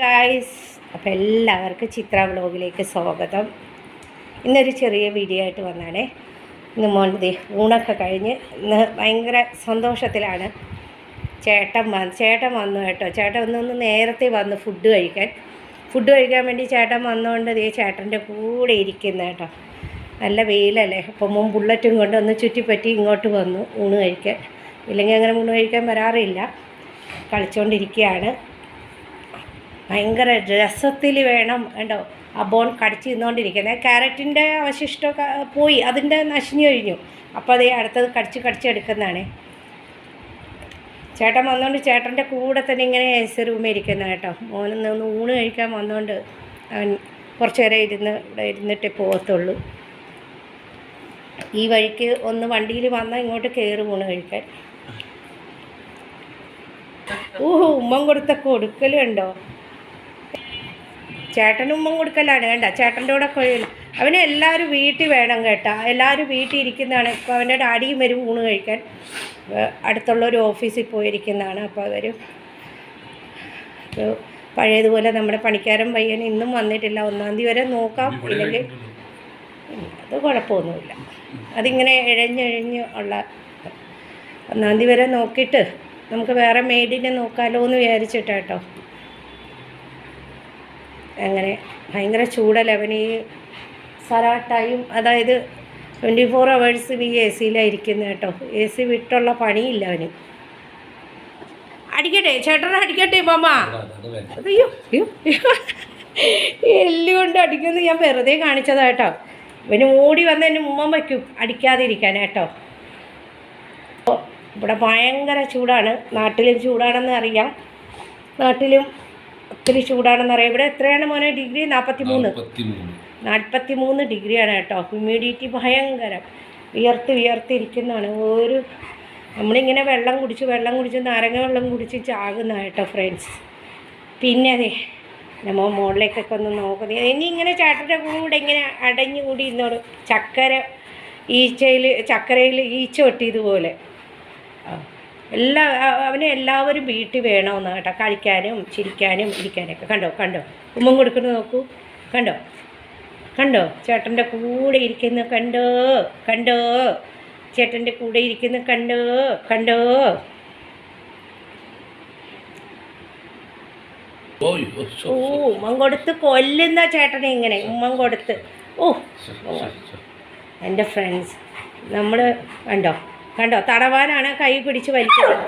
Guys, അപ്പോൾ എല്ലാവർക്കും ചിത്ര വ്ലോഗിലേക്ക് സ്വാഗതം. ഇന്നൊരു ചെറിയ വീഡിയോ ആയിട്ട് വന്നാണേ. ഇന്ന് മോൻ്റെ ഊണൊക്കെ കഴിഞ്ഞ് ഇന്ന് ഭയങ്കര സന്തോഷത്തിലാണ്. ചേട്ടൻ വന്നു കേട്ടോ. ചേട്ടൻ ഒന്ന് നേരത്തെ വന്നു ഫുഡ് കഴിക്കാൻ വേണ്ടി ചേട്ടൻ വന്നുകൊണ്ട് ചേട്ടൻ്റെ കൂടെ ഇരിക്കുന്ന കേട്ടോ. നല്ല വെയിലല്ലേ, അപ്പോൾ മോൻ ബുള്ളറ്റും കൊണ്ട് ഒന്ന് ചുറ്റിപ്പറ്റി ഇങ്ങോട്ട് വന്നു ഊണ് കഴിക്കാൻ. ഇല്ലെങ്കിൽ അങ്ങനെ ഊണ് കഴിക്കാൻ വരാറില്ല. കളിച്ചുകൊണ്ടിരിക്കുകയാണ്. ഭയങ്കര രസത്തിൽ വേണം കണ്ടോ ആ ബോൺ കടിച്ച് തിന്നുകൊണ്ടിരിക്കുന്നത്. ക്യാരറ്റിൻ്റെ അവശിഷ്ടമൊക്കെ പോയി, അതിൻ്റെ നശിഞ്ഞു കഴിഞ്ഞു. അപ്പോൾ അതേ അടുത്തത് കടിച്ചെടുക്കുന്നതാണ്. ചേട്ടൻ വന്നുകൊണ്ട് ചേട്ടൻ്റെ കൂടെ തന്നെ ഇങ്ങനെ എസ് റൂമിൽ ഇരിക്കുന്ന കേട്ടോ. മോനൊന്ന് ഊണ് കഴിക്കാൻ വന്നുകൊണ്ട് അവൻ കുറച്ച് നേരം ഇവിടെ ഇരുന്നിട്ടേ പോകത്തുള്ളൂ. ഈ വഴിക്ക് ഒന്ന് വണ്ടിയിൽ വന്നാൽ ഇങ്ങോട്ട് കയറി ഊണ് കഴിക്കാൻ. ഉമ്മം കൊടുക്കലുണ്ടോ? ചേട്ടന് ഉമ്മം കൊടുക്കലാണ് വേണ്ട. ചേട്ടൻ്റെ കൂടെ കഴിയില്ല. അവന് എല്ലാവരും വീട്ടിൽ വേണം കേട്ടോ. എല്ലാവരും വീട്ടിൽ ഇരിക്കുന്നതാണ്. ഇപ്പോൾ അവൻ്റെ ഡാഡിയും വരും ഊണ് കഴിക്കാൻ. അടുത്തുള്ളൊരു ഓഫീസിൽ പോയിരിക്കുന്നതാണ്. അപ്പോൾ അവർ പഴയതുപോലെ നമ്മുടെ പണിക്കാരൻ പയ്യൻ ഇന്നും വന്നിട്ടില്ല. 1-ാം തീയതി വരെ നോക്കാം, ഇല്ലെങ്കിൽ അത് കുഴപ്പമൊന്നുമില്ല. അതിങ്ങനെ ഇഴഞ്ഞ് ഉള്ള 1-ാം തീയതി വരെ നോക്കിയിട്ട് നമുക്ക് വേറെ മെയ്ഡിനെ നോക്കാമല്ലോ എന്ന് വിചാരിച്ചിട്ടാട്ടോ. അങ്ങനെ ഭയങ്കര ചൂടല്ല അവന്. ഈ സറാട്ടായും അതായത് 24 hours ഈ എ സിയിലായിരിക്കുന്നത് കേട്ടോ. എ സി വിട്ടുള്ള പണിയില്ല അവന്. അടിക്കട്ടെ ചേട്ടനെ അടിക്കട്ടെ മാമ. അയ്യോ എല്ലുകൊണ്ട് അടിക്കുമെന്ന് ഞാൻ വെറുതെ കാണിച്ചതാ കേട്ടോ. ഇവന് ഓടി വന്ന് എന്നെ ഉമ്മ വയ്ക്കും അടിക്കാതിരിക്കാൻ കേട്ടോ. ഇവിടെ ഭയങ്കര ചൂടാണ്. നാട്ടിലും ചൂടാണെന്ന് അറിയാം. നാട്ടിലും ഒത്തിരി ചൂടാണെന്നറിയാം. ഇവിടെ എത്രയാണ് മോനെ ഡിഗ്രി? 43 ഡിഗ്രിയാണ് കേട്ടോ. ഹ്യൂമിഡിറ്റി ഭയങ്കരം. വിയർത്തിരിക്കുന്നതാണ്. നമ്മളിങ്ങനെ വെള്ളം കുടിച്ച് നാരങ്ങ വെള്ളം കുടിച്ച് ചാകുന്ന കേട്ടോ ഫ്രണ്ട്സ്. പിന്നെ അതെ നമ്മൾ മുകളിലേക്കൊക്കെ ഒന്ന് നോക്കുന്നത്. ഇനി ഇങ്ങനെ ചേട്ടൻ്റെ കൂടെ ഇങ്ങനെ അടഞ്ഞുകൂടി ഇരുന്നോളൂ. ചക്കരയിൽ ഈച്ച ഒട്ടിയതുപോലെ. അവന് എല്ലാവരും വീട്ടിൽ വേണമെന്ന് കേട്ടോ. കളിക്കാനും ചിരിക്കാനും ഇരിക്കാനൊക്കെ. കണ്ടോ ഉമ്മൻ കൊടുക്കുന്നത് നോക്കൂ. കണ്ടോ ചേട്ടൻ്റെ കൂടെ ഇരിക്കുന്ന കണ്ടോ ചേട്ടൻ്റെ കൂടെ ഇരിക്കുന്ന കണ്ടോ. ഉമ്മൻ കൊടുത്ത് കൊല്ലുന്ന ചേട്ടനെ ഇങ്ങനെ ഉമ്മൻ കൊടുത്ത്. എൻ്റെ ഫ്രണ്ട്സ് നമ്മൾ കണ്ടോ തടവാനാണ് കൈ പിടിച്ച് വലിക്കുന്നത്.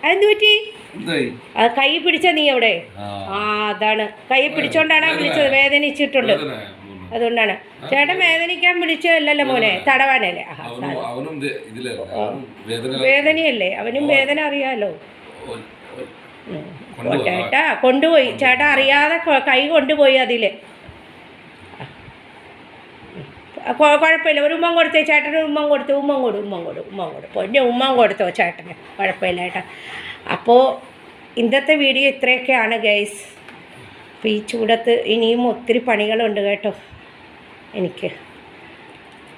അതെന്ത് പറ്റി? അത് കൈ പിടിച്ച നീ അവിടെ അതാണ് കൈ പിടിച്ചോണ്ടാണ് വിളിച്ചത്. വേദനിച്ചിട്ടുണ്ട്, അതുകൊണ്ടാണ്. ചേട്ടൻ വേദനിക്കാൻ വിളിച്ചതല്ലല്ലോ മോനെ, തടവാനല്ലേ. വേദനയല്ലേ, അവനും വേദന അറിയാലോ. ചേട്ടാ കൊണ്ടുപോയി, ചേട്ടാ അറിയാതെ കൈ കൊണ്ടുപോയി അതിൽ. കുഴപ്പമില്ല. ഒരു ഉമ്മൻ കൊടുത്തേ ചേട്ടന്. ഉമ്മൻ കൊടുത്തു. പൊന്നെ ഉമ്മൻ കൊടുത്തോ ചേട്ടന്. കുഴപ്പമില്ല കേട്ടോ. അപ്പോൾ ഇന്നത്തെ വീഡിയോ ഇത്രയൊക്കെയാണ് ഗൈസ്. അപ്പോൾ ഈ ചൂടത്ത് ഇനിയും ഒത്തിരി പണികളുണ്ട് കേട്ടോ എനിക്ക്.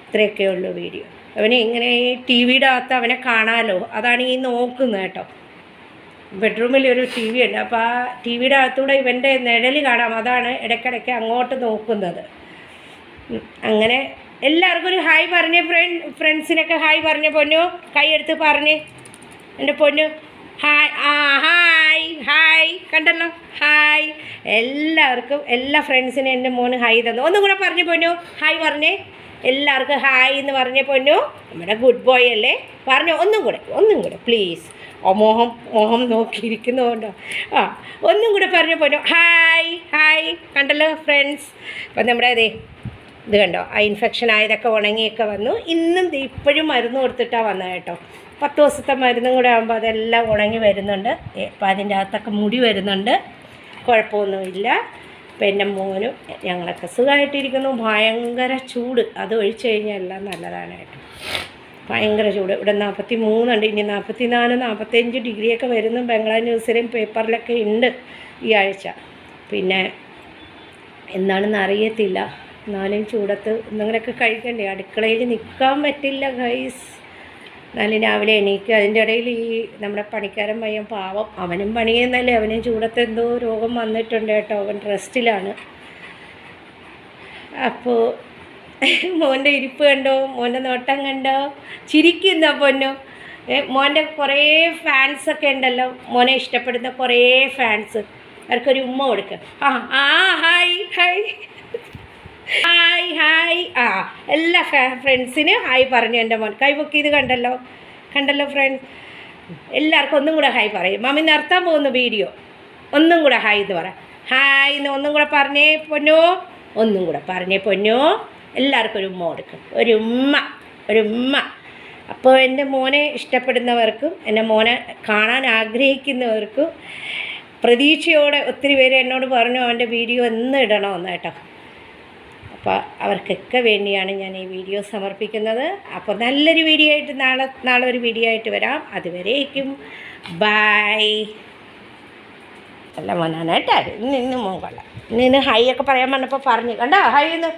ഇത്രയൊക്കെ ഉള്ളൂ വീഡിയോ. അവനെ ഇങ്ങനെ ടി വിയുടെ അകത്ത് അവനെ കാണാമല്ലോ, അതാണ് ഈ നോക്കുന്നത് കേട്ടോ. ബെഡ്റൂമിൽ ഒരു ടി വി ഉണ്ട്. അപ്പോൾ ആ ടി വിയുടെ അകത്തൂടെ ഇവൻ്റെ നിഴൽ കാണാം. അതാണ് ഇടയ്ക്കിടയ്ക്ക് അങ്ങോട്ട് നോക്കുന്നത്. അങ്ങനെ എല്ലാവർക്കും ഒരു ഹായ് പറഞ്ഞേ. ഫ്രണ്ട്സിനൊക്കെ ഹായ് പറഞ്ഞ പൊന്നു. കൈ എടുത്ത് പറഞ്ഞേ എൻ്റെ പൊന്നു. ഹായ് കണ്ടല്ലോ. ഹായ് എല്ലാവർക്കും, എല്ലാ ഫ്രണ്ട്സിനും എൻ്റെ മോന് ഹായ് തന്നു. ഒന്നും കൂടെ പറഞ്ഞു പൊന്നു. ഹായ് പറഞ്ഞേ എല്ലാവർക്കും. ഹായ് എന്ന് പറഞ്ഞ പൊന്നു. നമ്മുടെ ഗുഡ് ബോയ് അല്ലേ. പറഞ്ഞു ഒന്നും കൂടെ പ്ലീസ്. മോഹം നോക്കിയിരിക്കുന്നതുകൊണ്ടോ. ഒന്നും കൂടെ പറഞ്ഞു പൊന്നു. ഹായ് കണ്ടല്ലോ ഫ്രണ്ട്സ്. അപ്പം നമ്മുടെ ഇത് കണ്ടോ, ആ ഇൻഫെക്ഷൻ ആയതൊക്കെ ഉണങ്ങിയൊക്കെ വന്നു. ഇപ്പോഴും മരുന്ന് കൊടുത്തിട്ടാണ് വന്നത് കേട്ടോ. 10 ദിവസത്തെ മരുന്നും കൂടെ ആകുമ്പോൾ അതെല്ലാം ഉണങ്ങി വരുന്നുണ്ട്. അപ്പോൾ അതിൻ്റെ അകത്തൊക്കെ മുടി വരുന്നുണ്ട്. കുഴപ്പമൊന്നുമില്ല. അപ്പം എൻ്റെ മോനും ഞങ്ങളൊക്കെ സുഖമായിട്ടിരിക്കുന്നു. ഭയങ്കര ചൂട്, അത് ഒഴിച്ചു കഴിഞ്ഞാൽ എല്ലാം നല്ലതാണ് കേട്ടോ. ഭയങ്കര ചൂട്. ഇവിടെ 43 ഉണ്ട്. ഇനി 44, 45 ഡിഗ്രിയൊക്കെ വരുന്നു. ബംഗ്ലാ ന്യൂസിലും പേപ്പറിലൊക്കെ ഉണ്ട് ഈ ആഴ്ച. പിന്നെ എന്താണെന്ന് അറിയത്തില്ല. എന്നാലും ചൂടത്ത് എന്തെങ്കിലുമൊക്കെ കഴിക്കണ്ടേ. അടുക്കളയിൽ നിൽക്കാൻ പറ്റില്ല ഗൈസ്. എന്നാലും രാവിലെ എണീക്കുക. അതിൻ്റെ ഇടയിൽ ഈ നമ്മുടെ പണിക്കാരൻ പയ്യൻ പാവം, അവനും പണിയെന്നല്ലേ, അവനും ചൂടത്ത് എന്തോ രോഗം വന്നിട്ടുണ്ട് കേട്ടോ, അവൻ റെസ്റ്റിലാണ്. അപ്പോൾ മോൻ്റെ ഇരിപ്പ് കണ്ടോ, മോൻ്റെ നോട്ടം കണ്ടോ, ചിരിക്കുന്ന പൊന്നു. മോൻ്റെ കുറേ ഫാൻസൊക്കെ ഉണ്ടല്ലോ, മോനെ ഇഷ്ടപ്പെടുന്ന കുറേ ഫാൻസ്, അവർക്കൊരു ഉമ്മ കൊടുക്കുക. Hi hi hi hi. എല്ലാ ഫ്രണ്ട്സിന് ഹായ് പറഞ്ഞു എൻ്റെ മോൻ. കൈ പൊക്കി ഇത് കണ്ടല്ലോ ഫ്രണ്ട്സ്. എല്ലാവർക്കും ഒന്നും കൂടെ ഹായ് പറയും. മമ്മി നിർത്താൻ പോകുന്ന വീഡിയോ. ഒന്നും കൂടെ ഹായ് എന്ന് പറ. ഹായ് എന്ന് ഒന്നും കൂടെ പറഞ്ഞേ പൊന്നോ, ഒന്നും കൂടെ പറഞ്ഞേ പൊന്നോ. എല്ലാവർക്കും ഒരു ഉമ്മ കൊടുക്കും, ഒരു ഉമ്മ. അപ്പോൾ എൻ്റെ മോനെ ഇഷ്ടപ്പെടുന്നവർക്കും എൻ്റെ മോനെ കാണാൻ ആഗ്രഹിക്കുന്നവർക്കും പ്രതീക്ഷയോടെ ഒത്തിരി പേര് എന്നോട് പറഞ്ഞു അവൻ്റെ വീഡിയോ എന്ന് ഇടണമെന്ന് കേട്ടോ. അപ്പോൾ അവർക്കൊക്കെ വേണ്ടിയാണ് ഞാൻ ഈ വീഡിയോ സമർപ്പിക്കുന്നത്. അപ്പോൾ നല്ലൊരു വീഡിയോ ആയിട്ട് നാളെ ഒരു വീഡിയോ ആയിട്ട് വരാം. അതുവരേക്കും ബൈ. നല്ല മോനാണ് കേട്ടോ. ഇന്ന് മോൻ കൊള്ളാം. ഇന്ന് ഹൈ ഒക്കെ പറയാൻ പറഞ്ഞപ്പോൾ പറഞ്ഞു കണ്ടോ, ഹൈ എന്ന്